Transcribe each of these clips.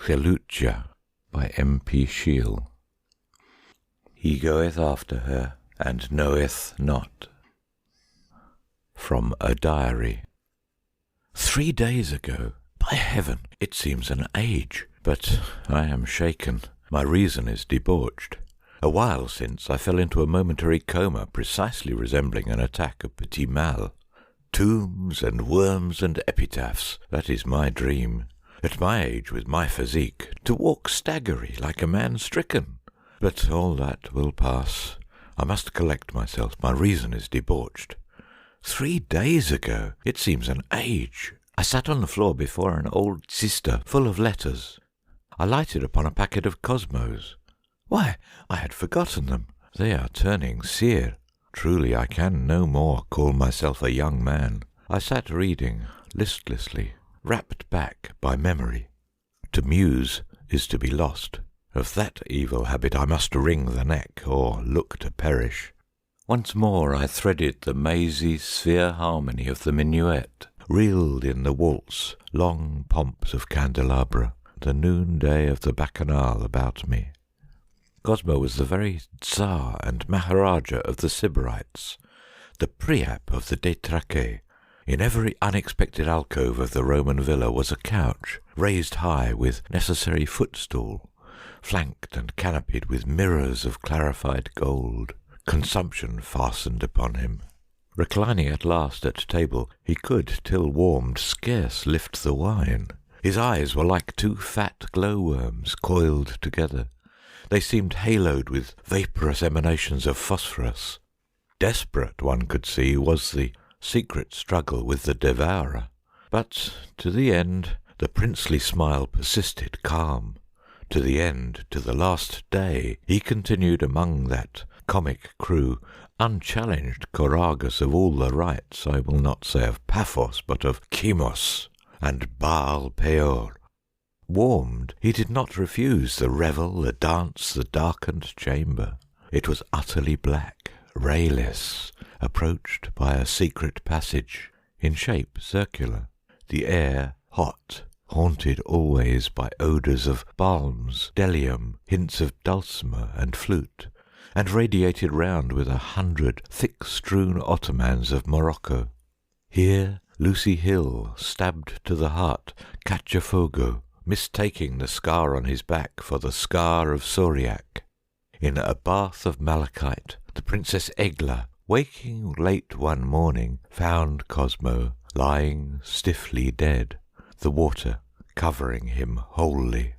Xelucha by M.P. Shiel. He goeth after her, and knoweth not. From a diary. 3 days ago. By heaven, it seems an age, but I am shaken. My reason is debauched. A while since I fell into a momentary coma precisely resembling an attack of petit mal. Tombs and worms and epitaphs, that is my dream. At my age, with my physique, to walk staggery like a man stricken. But all that will pass. I must collect myself. My reason is debauched. 3 days ago, it seems an age. I sat on the floor before an old cista full of letters. I lighted upon a packet of Cosmos. Why, I had forgotten them. They are turning sere. Truly, I can no more call myself a young man. I sat reading, listlessly, wrapped back by memory. To muse is to be lost. Of that evil habit I must wring the neck, or look to perish. Once more I threaded the mazy sphere harmony of the minuet, reeled in the waltz long pomps of candelabra, the noonday of the bacchanal about me. Cosmo was the very Tsar and Maharaja of the Sybarites, the Priap of the Détraqués. In every unexpected alcove of the Roman villa was a couch, raised high with necessary footstool, flanked and canopied with mirrors of clarified gold. Consumption fastened upon him. Reclining at last at table, he could, till warmed, scarce lift the wine. His eyes were like 2 fat glowworms coiled together. They seemed haloed with vaporous emanations of phosphorus. Desperate, one could see, was the secret struggle with the devourer. But to the end, the princely smile persisted calm. To the end, to the last day, he continued among that comic crew, unchallenged choragus of all the rites, I will not say of Paphos, but of Chemos and Baal Peor. Warmed, he did not refuse the revel, the dance, the darkened chamber. It was utterly black, rayless, approached by a secret passage, in shape circular, the air hot, haunted always by odours of balms, delium, hints of dulcimer and flute, and radiated round with 100 thick-strewn ottomans of Morocco. Here Lucy Hill stabbed to the heart Cachafogo, mistaking the scar on his back for the scar of Sauriac. In a bath of malachite, the Princess Egla, waking late one morning, found Cosmo lying stiffly dead, the water covering him wholly.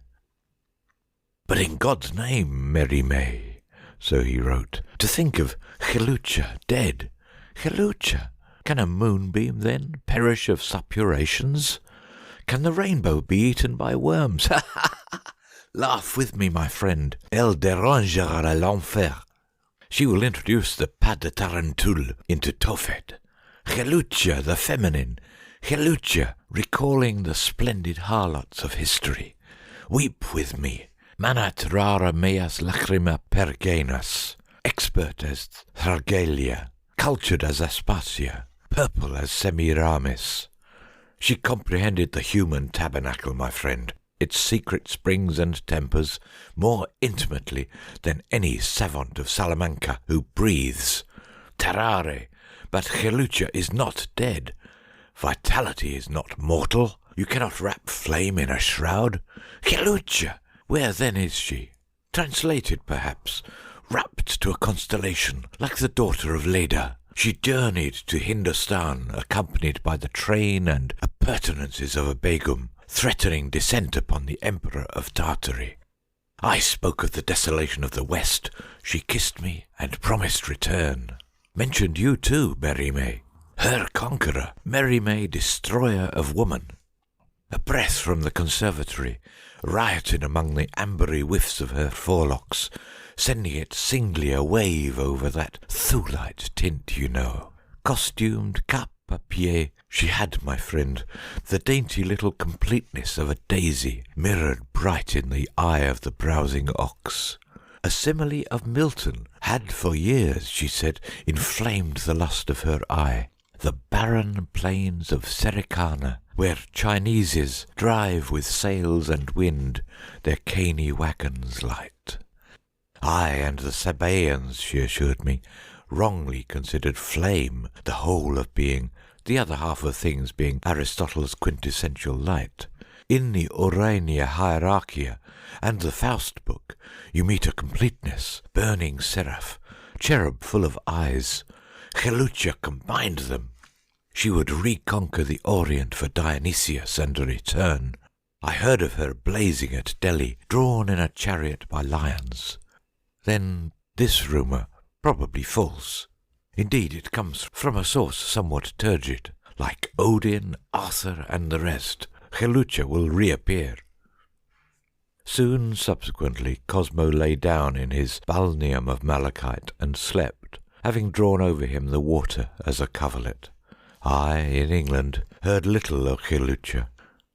"But in God's name, Mary May," so he wrote, "to think of Xelucha dead. Xelucha! Can a moonbeam, then, perish of suppurations? Can the rainbow be eaten by worms? Ha ha ha! Laugh with me, my friend. Elle dérangera l'enfer. She will introduce the pas de tarentule into Tophet. Xelucha the feminine. Xelucha, recalling the splendid harlots of history. Weep with me. Manat rara meas lacrima pergenas. Expert as Thargelia, cultured as Aspasia, purple as Semiramis. She comprehended the human tabernacle, my friend, its secret springs and tempers, more intimately than any savant of Salamanca who breathes. Tarare, but Xelucha is not dead. Vitality is not mortal. You cannot wrap flame in a shroud. Xelucha! Where then is she? Translated, perhaps, wrapped to a constellation, like the daughter of Leda. She journeyed to Hindustan, accompanied by the train and appurtenances of a begum, threatening descent upon the Emperor of Tartary. I spoke of the desolation of the West. She kissed me and promised return. Mentioned you too, Mary May. Her conqueror, Mary May, destroyer of woman. A breath from the conservatory, rioting among the ambery whiffs of her forelocks, sending it singly a wave over that thulite tint, you know. Costumed cap à pied, she had, my friend, the dainty little completeness of a daisy mirrored bright in the eye of the browsing ox. A simile of Milton had for years, she said, inflamed the lust of her eye. The barren plains of Sericana where Chineses drive with sails and wind their caney wagons light. I and the Sabaeans, she assured me, wrongly considered flame the whole of being, the other half of things being Aristotle's quintessential light. In the Urania Hierarchia and the Faust book you meet a completeness, burning seraph, cherub full of eyes. Xelucha combined them. She would reconquer the Orient for Dionysius and return. I heard of her blazing at Delhi, drawn in a chariot by lions. Then this rumour, probably false. Indeed, it comes from a source somewhat turgid. Like Odin, Arthur, and the rest, Xelucha will reappear. Soon subsequently, Cosmo lay down in his balneum of malachite and slept, having drawn over him the water as a coverlet. I, in England, heard little of Xelucha.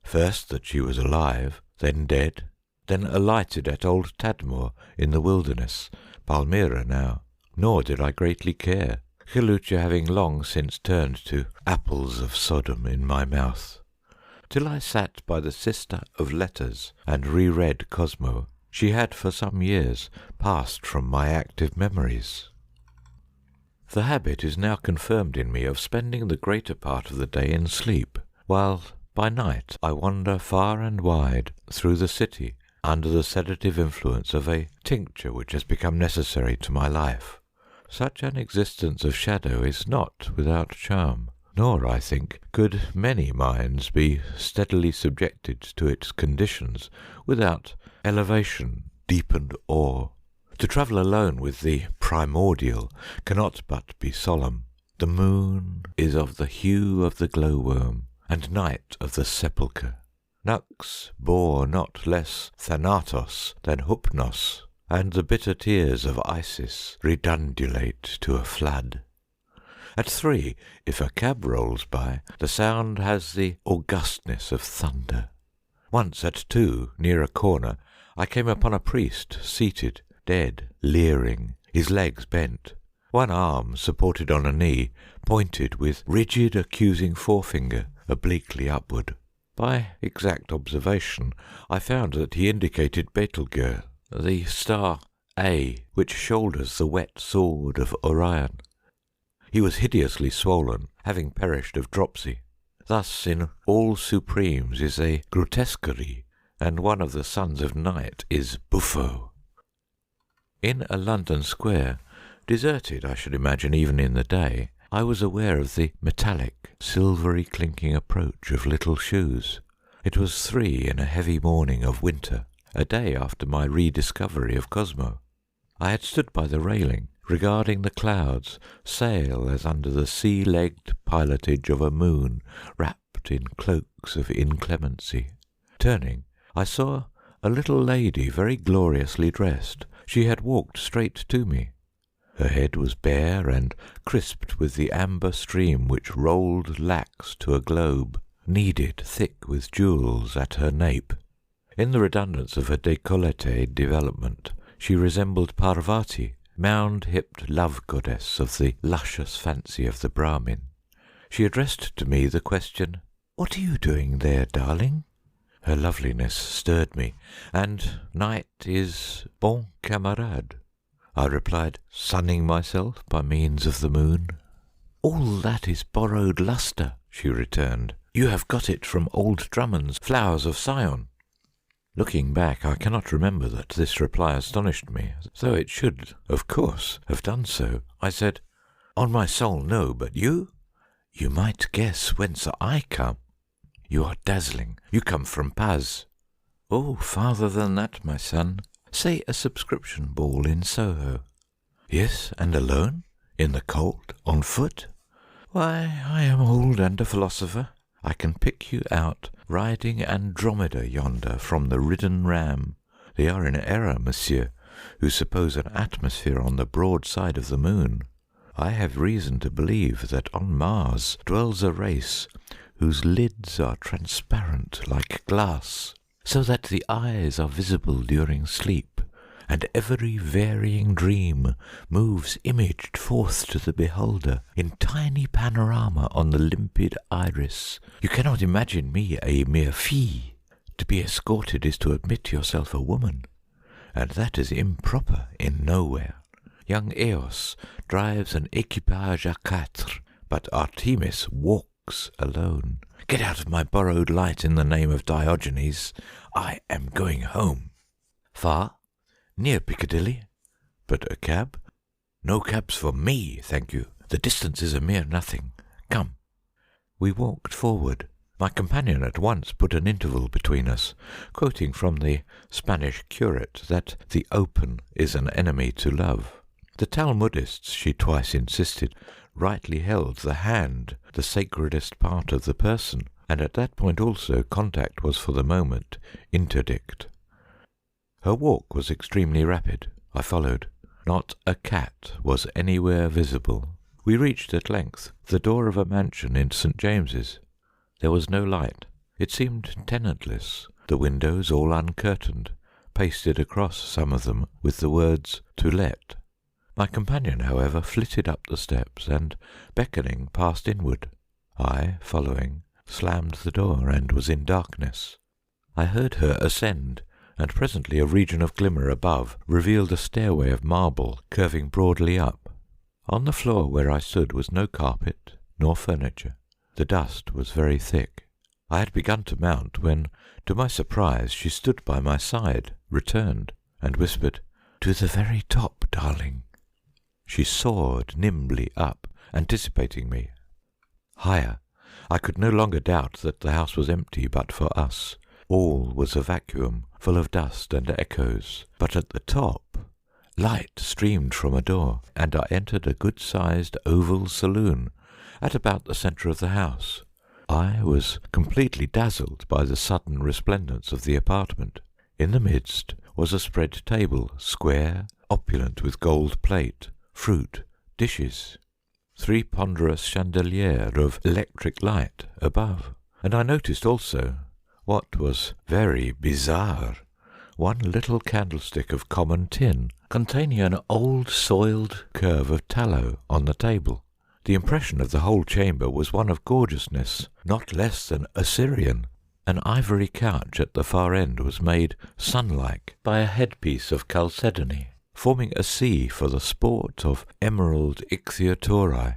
First that she was alive, then dead, then alighted at old Tadmor in the wilderness, Palmyra now. Nor did I greatly care, Xelucha having long since turned to apples of Sodom in my mouth. Till I sat by the sister of letters and reread Cosmo, she had for some years passed from my active memories. The habit is now confirmed in me of spending the greater part of the day in sleep, while by night I wander far and wide through the city under the sedative influence of a tincture which has become necessary to my life. Such an existence of shadow is not without charm, nor, I think, could many minds be steadily subjected to its conditions without elevation, deepened awe. To travel alone with the primordial cannot but be solemn. The moon is of the hue of the glowworm, and night of the sepulchre. Nux bore not less Thanatos than Hypnos, and the bitter tears of Isis redundulate to a flood. At 3, if a cab rolls by, the sound has the augustness of thunder. Once at 2, near a corner, I came upon a priest seated, dead, leering, his legs bent, one arm supported on a knee, pointed with rigid accusing forefinger obliquely upward. By exact observation, I found that he indicated Betelgeuse, the star A, which shoulders the wet sword of Orion. He was hideously swollen, having perished of dropsy. Thus in all supremes is a grotesquerie, and one of the sons of night is Buffo. In a London square, deserted I should imagine even in the day, I was aware of the metallic, silvery clinking approach of little shoes. It was 3 in a heavy morning of winter, a day after my rediscovery of Cosmo. I had stood by the railing, regarding the clouds sail as under the sea-legged pilotage of a moon wrapped in cloaks of inclemency. Turning, I saw a little lady very gloriously dressed. She had walked straight to me. Her head was bare and crisped with the amber stream which rolled lax to a globe, kneaded thick with jewels at her nape. In the redundance of her décolleté development, she resembled Parvati, mound-hipped love goddess of the luscious fancy of the Brahmin. She addressed to me the question, "What are you doing there, darling?" Her loveliness stirred me, and night is bon camarade. I replied, sunning myself by means of the moon. "All that is borrowed lustre," she returned. "You have got it from old Drummond's Flowers of Sion." Looking back, I cannot remember that this reply astonished me, though it should, of course, have done so. I said, "On my soul, no, but you? You might guess whence I come. You are dazzling. You come from Paz." "Oh, farther than that, my son. Say a subscription ball in Soho." "Yes, and alone? In the cold? On foot?" "Why, I am old and a philosopher. I can pick you out riding Andromeda yonder from the ridden ram. They are in error, monsieur, who suppose an atmosphere on the broad side of the moon. I have reason to believe that on Mars dwells a race whose lids are transparent like glass, so that the eyes are visible during sleep, and every varying dream moves imaged forth to the beholder in tiny panorama on the limpid iris. You cannot imagine me a mere fille. To be escorted is to admit yourself a woman, and that is improper in nowhere. Young Eos drives an équipage à quatre, but Artemis walks alone. Get out of my borrowed light in the name of Diogenes. I am going home. Far? Near Piccadilly? But a cab? No cabs for me, thank you. The distance is a mere nothing. Come. We walked forward. My companion at once put an interval between us, quoting from the Spanish curate that the open is an enemy to love. The Talmudists, she twice insisted, rightly held the hand the sacredest part of the person, and at that point also contact was for the moment interdict. Her walk was extremely rapid. I followed. Not a cat was anywhere visible. We reached at length the door of a mansion in St. James's. There was no light. It seemed tenantless, the windows all uncurtained, pasted across some of them with the words "To Let." My companion, however, flitted up the steps and, beckoning, passed inward. I, following, slammed the door and was in darkness. I heard her ascend, and presently a region of glimmer above revealed a stairway of marble curving broadly up. On the floor where I stood was no carpet nor furniture. The dust was very thick. I had begun to mount when, to my surprise, she stood by my side, returned, and whispered, "To the very top, darling." She soared nimbly up, anticipating me. Higher. I could no longer doubt that the house was empty but for us. All was a vacuum, full of dust and echoes. But at the top, light streamed from a door, and I entered a good-sized oval saloon at about the centre of the house. I was completely dazzled by the sudden resplendence of the apartment. In the midst was a spread table, square, opulent with gold plate, fruit, dishes. 3 ponderous chandeliers of electric light above, and I noticed also, what was very bizarre, one little candlestick of common tin, containing an old soiled curve of tallow on the table. The impression of the whole chamber was one of gorgeousness, not less than Assyrian. An ivory couch at the far end was made sun-like by a headpiece of chalcedony, forming a sea for the sport of emerald ichthyosauri.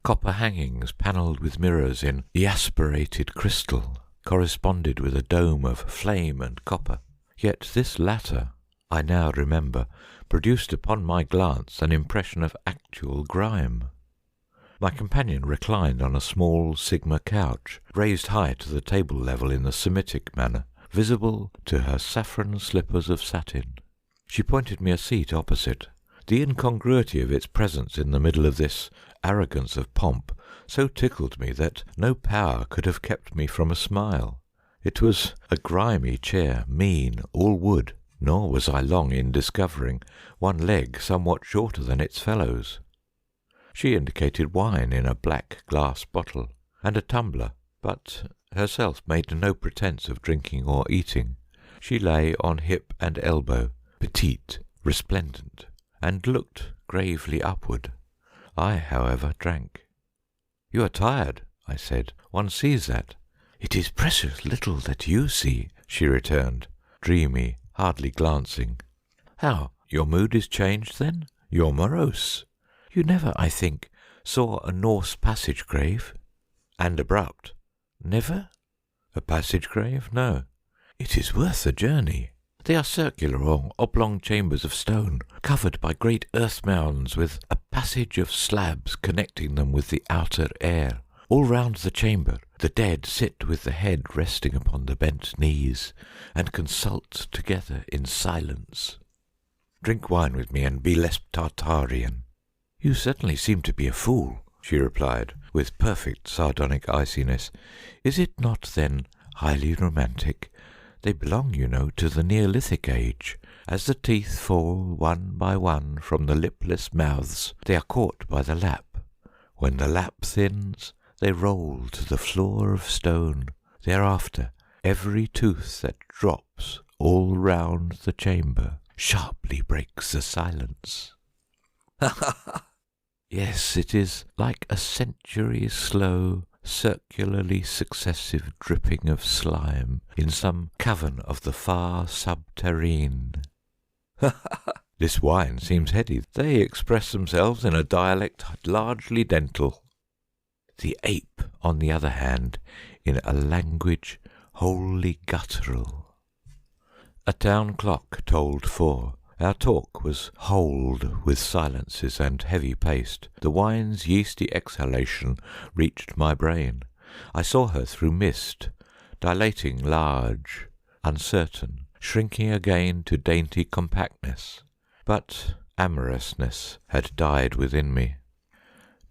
Copper hangings panelled with mirrors in iasperated crystal corresponded with a dome of flame and copper. Yet this latter, I now remember, produced upon my glance an impression of actual grime. My companion reclined on a small sigma couch, raised high to the table level in the Semitic manner, visible to her saffron slippers of satin. She pointed me a seat opposite. The incongruity of its presence in the middle of this arrogance of pomp so tickled me that no power could have kept me from a smile. It was a grimy chair, mean, all wood, nor was I long in discovering one leg somewhat shorter than its fellows. She indicated wine in a black glass bottle, and a tumbler, but herself made no pretence of drinking or eating. She lay on hip and elbow, petite, resplendent, and looked gravely upward. I, however, drank. "You are tired," I said. "One sees that." "It is precious little that you see," she returned, dreamy, hardly glancing. "How? Your mood is changed, then? You're morose. You never, I think, saw a Norse passage grave?" "And abrupt." "Never?" "A passage grave? No." "It is worth a journey. They are circular or oblong chambers of stone, covered by great earth mounds, with a passage of slabs connecting them with the outer air. All round the chamber the dead sit with the head resting upon the bent knees, and consult together in silence. Drink wine with me, and be less Tartarian." "You certainly seem to be a fool," she replied, with perfect sardonic iciness. "Is it not, then, highly romantic? They belong, you know, to the Neolithic age. As the teeth fall one by one from the lipless mouths, they are caught by the lap. When the lap thins, they roll to the floor of stone. Thereafter, every tooth that drops all round the chamber sharply breaks the silence. Yes, it is like a century-slow, circularly successive dripping of slime in some cavern of the far subterrene. This wine seems heady. They express themselves in a dialect largely dental. The ape, on the other hand, in a language wholly guttural. A town clock tolled 4. Our talk was holed with silences and heavy paced. The wine's yeasty exhalation reached my brain. I saw her through mist, dilating large, uncertain, shrinking again to dainty compactness. But amorousness had died within me.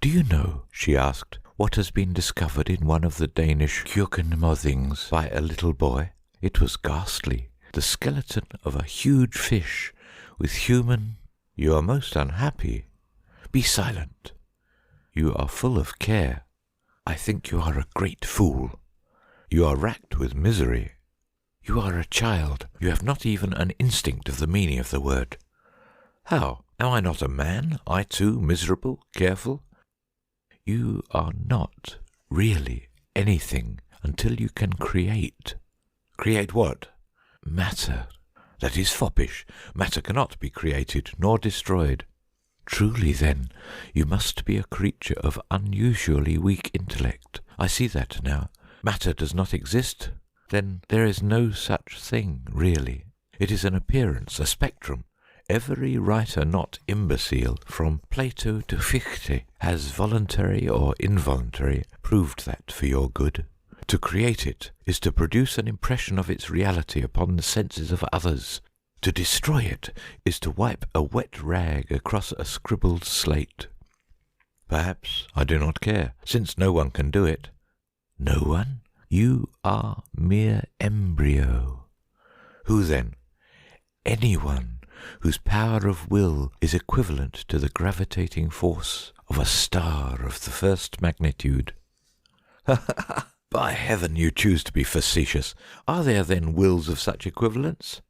"Do you know," she asked, "what has been discovered in one of the Danish keukenmothings by a little boy? It was ghastly. The skeleton of a huge fish with human—" "You are most unhappy." "Be silent. You are full of care. I think you are a great fool. You are racked with misery. You are a child. You have not even an instinct of the meaning of the word." "How? Am I not a man? I too miserable, careful?" "You are not really anything until you can create." "Create what?" "Matter." "That is foppish. Matter cannot be created nor destroyed." "Truly, then, you must be a creature of unusually weak intellect. I see that now. Matter does not exist. Then there is no such thing, really. It is an appearance, a spectrum. Every writer not imbecile, from Plato to Fichte, has voluntary or involuntary proved that for your good. To create it is to produce an impression of its reality upon the senses of others. To destroy it is to wipe a wet rag across a scribbled slate. Perhaps I do not care, since no one can do it." "No one? You are mere embryo." "Who then?" "Anyone whose power of will is equivalent to the gravitating force of a star of the first magnitude." "By heaven, you choose to be facetious. Are there then wills of such equivalence?"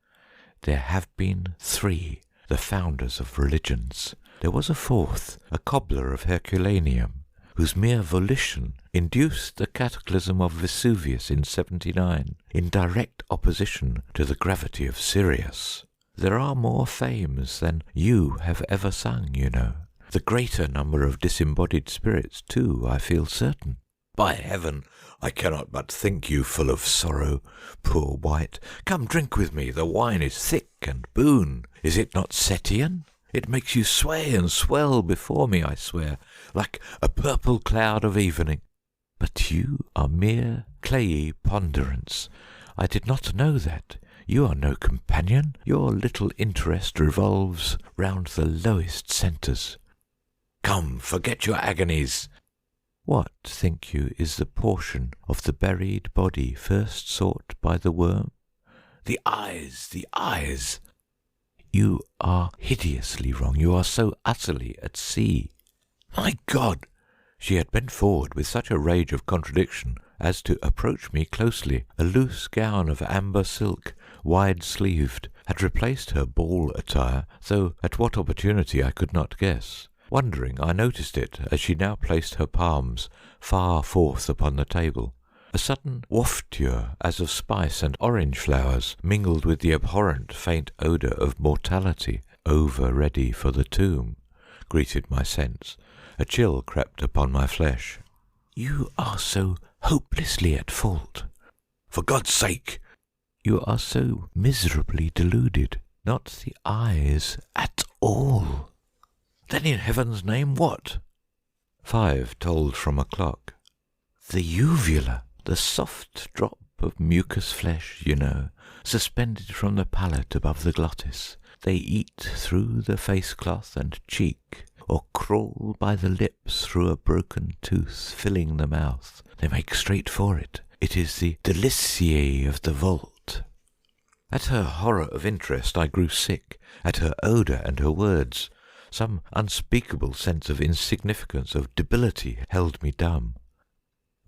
"There have been 3, the founders of religions. There was a 4th, a cobbler of Herculaneum, whose mere volition induced the cataclysm of Vesuvius in 79, in direct opposition to the gravity of Sirius. There are more fames than you have ever sung, you know. The greater number of disembodied spirits, too, I feel certain." "By heaven, I cannot but think you full of sorrow, poor wight. Come drink with me. The wine is thick and boon. Is it not Setian? It makes you sway and swell before me, I swear, like a purple cloud of evening." "But you are mere clayey ponderance. I did not know that. You are no companion. Your little interest revolves round the lowest centres." "Come, forget your agonies." "What, think you, is the portion of the buried body first sought by the worm?" "The eyes, the eyes." "You are hideously wrong. You are so utterly at sea." "My God!" She had bent forward with such a rage of contradiction as to approach me closely. A loose gown of amber silk, wide-sleeved, had replaced her ball attire, though at what opportunity I could not guess. Wondering, I noticed it as she now placed her palms far forth upon the table. A sudden wafture, as of spice and orange flowers, mingled with the abhorrent faint odour of mortality, over-ready for the tomb, greeted my sense. A chill crept upon my flesh. "You are so hopelessly at fault." "For God's sake!" "You are so miserably deluded. Not the eyes at all." "Then in heaven's name what?" 5 tolled from a clock. "The uvula, the soft drop of mucous flesh, you know, suspended from the palate above the glottis. They eat through the face-cloth and cheek, or crawl by the lips through a broken tooth, filling the mouth. They make straight for it. It is the deliciae of the vault." At her horror of interest I grew sick, at her odour and her words. Some unspeakable sense of insignificance, of debility, held me dumb.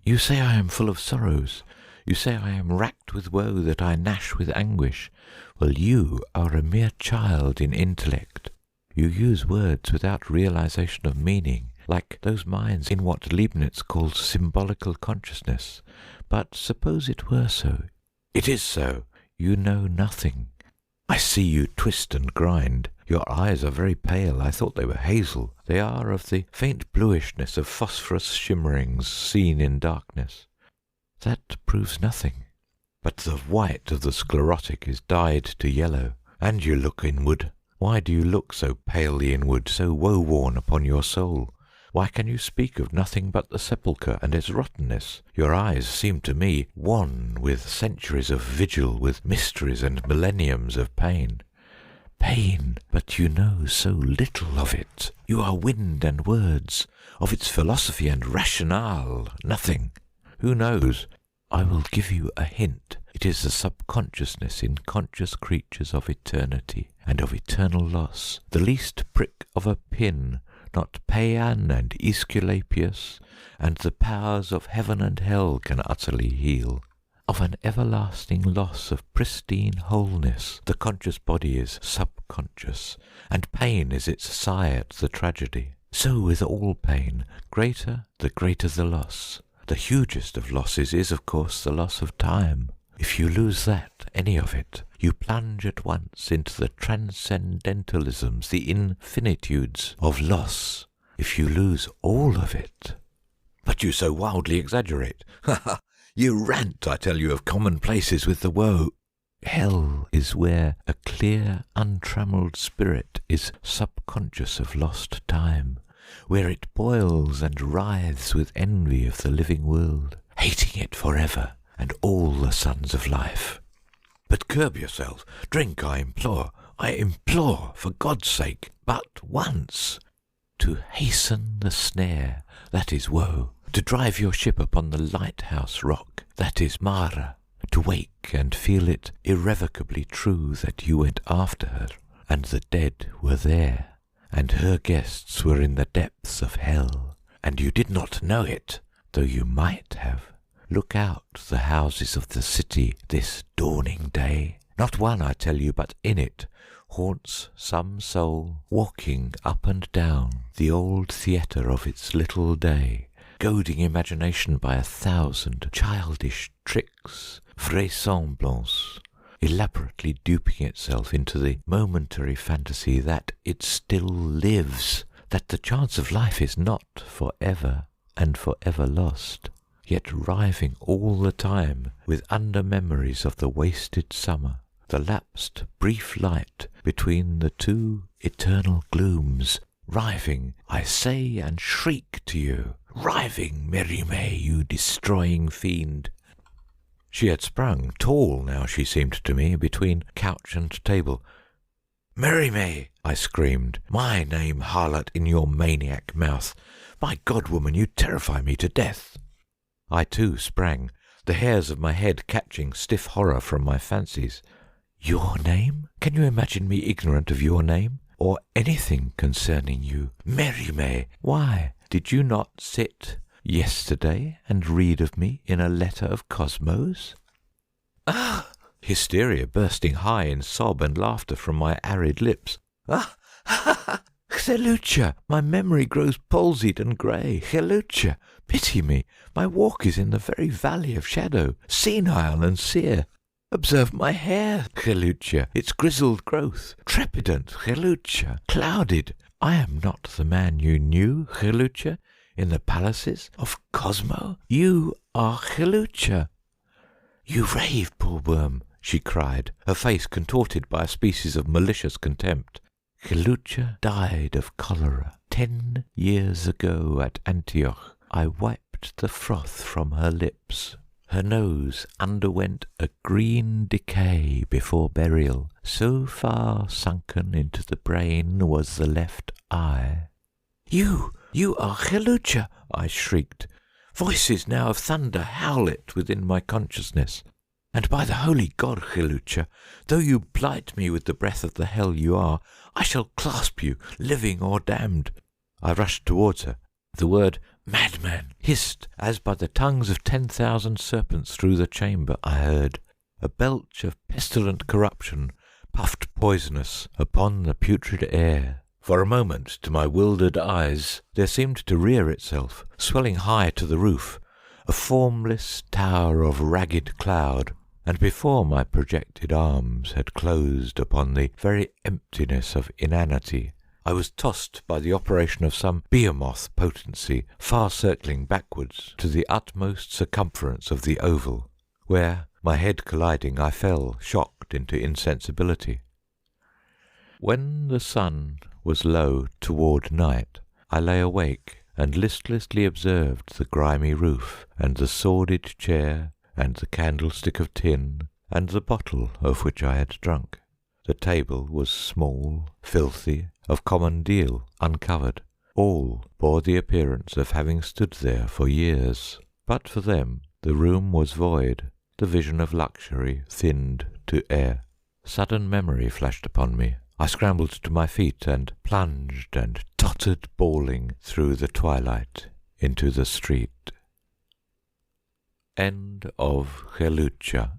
"You say I am full of sorrows. You say I am racked with woe, that I gnash with anguish. Well, you are a mere child in intellect. You use words without realization of meaning, like those minds in what Leibniz calls symbolical consciousness. But suppose it were so. It is so. You know nothing. I see you twist and grind. Your eyes are very pale. I thought they were hazel. They are of the faint bluishness of phosphorus shimmerings seen in darkness. That proves nothing. But the white of the sclerotic is dyed to yellow. And you look inward. Why do you look so palely inward, so woe-worn upon your soul? Why can you speak of nothing but the sepulchre and its rottenness? Your eyes seem to me wan with centuries of vigil, with mysteries and millenniums of pain. Pain, but you know so little of it. You are wind and words. Of its philosophy and rationale, nothing. Who knows? I will give you a hint. It is the subconsciousness in conscious creatures of eternity and of eternal loss. The least prick of a pin, not Paean and Aesculapius, and the powers of heaven and hell can utterly heal. Of an everlasting loss of pristine wholeness, the conscious body is subconscious, and pain is its sigh at the tragedy. So with all pain, greater the greater the loss. The hugest of losses is, of course, the loss of time. If you lose that, any of it, you plunge at once into the transcendentalisms, the infinitudes of loss. If you lose all of it... But you so wildly exaggerate. Ha ha! You rant, I tell you, of commonplaces with the woe. Hell is where a clear, untrammelled spirit is subconscious of lost time, where it boils and writhes with envy of the living world, hating it forever and all the sons of life. But curb yourself. Drink, I implore, for God's sake, but once. To hasten the snare, that is woe. To drive your ship upon the lighthouse rock, that is Mara. To wake and feel it irrevocably true that you went after her, and the dead were there, and her guests were in the depths of hell, and you did not know it, though you might have. Look out the houses of the city this dawning day. Not one, I tell you, but in it haunts some soul, walking up and down the old theatre of its little day, goading imagination by 1,000 childish tricks, vraisemblances, elaborately duping itself into the momentary fantasy that it still lives, that the chance of life is not for ever and for ever lost, yet riving all the time with under-memories of the wasted summer, the lapsed brief light between the two eternal glooms, riving, I say and shriek to you, riving, Merime, you destroying fiend. She had sprung, tall now she seemed to me, between couch and table. Merime, I screamed, my name harlot in your maniac mouth. My God, woman, you terrify me to death. I too sprang, the hairs of my head catching stiff horror from my fancies. Your name? Can you imagine me ignorant of your name, or anything concerning you? Merime, why did you not sit yesterday and read of me in a letter of Cosmo's? Ah! Hysteria bursting high in sob and laughter from my arid lips. Ah! Ha ha! Xelucha, my memory grows palsied and grey. Xelucha, pity me. My walk is in the very valley of shadow, senile and sere. Observe my hair, Xelucha, its grizzled growth, trepidant, Xelucha, clouded. I am not the man you knew, Xelucha, in the palaces of Cosmo. You are Xelucha. You rave, poor worm, she cried, her face contorted by a species of malicious contempt. Xelucha died of cholera 10 years ago at Antioch. I wiped the froth from her lips. Her nose underwent a green decay before burial. So far sunken into the brain was the left eye. You are Xelucha, I shrieked. Voices now of thunder howl it within my consciousness. And by the holy God, Xelucha, though you blight me with the breath of the hell you are, I shall clasp you, living or damned. I rushed towards her. The word madman hissed as by the tongues of 10,000 serpents through the chamber I heard. A belch of pestilent corruption puffed poisonous upon the putrid air. For a moment, to my wildered eyes, there seemed to rear itself, swelling high to the roof, a formless tower of ragged cloud, and before my projected arms had closed upon the very emptiness of inanity, I was tossed by the operation of some behemoth potency, far circling backwards to the utmost circumference of the oval, where, my head colliding, I fell, shocked into insensibility. When the sun was low toward night, I lay awake and listlessly observed the grimy roof, and the sordid chair, and the candlestick of tin, and the bottle of which I had drunk. The table was small, filthy, of common deal, uncovered. All bore the appearance of having stood there for years. But for them the room was void, the vision of luxury thinned to air. Sudden memory flashed upon me. I scrambled to my feet and plunged and tottered bawling through the twilight into the street. End of Xelucha